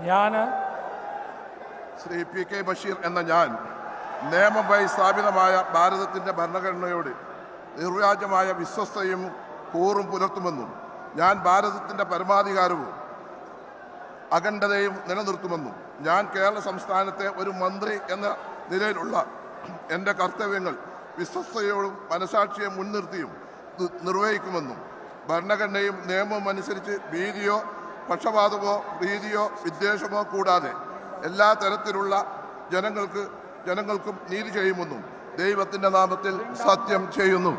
ഞാൻ Shri P K Basheer എന്ന ഞാൻ നിയമമായി സ്ഥാപിതമായ ഭാരതത്തിൻ്റെ ഭരണഘടനയോട് നിർവ്യാജമായ വിശ്വസ്തയും കൂറും പുലർത്തുമെന്നും ഞാൻ ഭാരതത്തിൻ്റെ പരമാധികാരവും അഖണ്ഡതയും നിലനിർത്തുമെന്നും ഞാൻ കേരള സംസ്ഥാനത്തെ ഒരു മന്ത്രി എന്ന നിലയിലുള്ള എൻ്റെ കർത്തവ്യങ്ങൾ വിശ്വസ്തയോടും മനസാക്ഷിയെ മുൻനിർത്തിയും നിർവഹിക്കുമെന്നും ഭരണഘടനയും നിയമവും അനുസരിച്ച് ഭീതിയോ പക്ഷപാതമോ പ്രീതിയോ വിദ്വേഷമോ കൂടാതെ എല്ലാ തരത്തിലുള്ള ജനങ്ങൾക്കും നീതി ചെയ്യുമെന്നും ദൈവത്തിൻ്റെ നാമത്തിൽ സത്യം ചെയ്യുന്നു.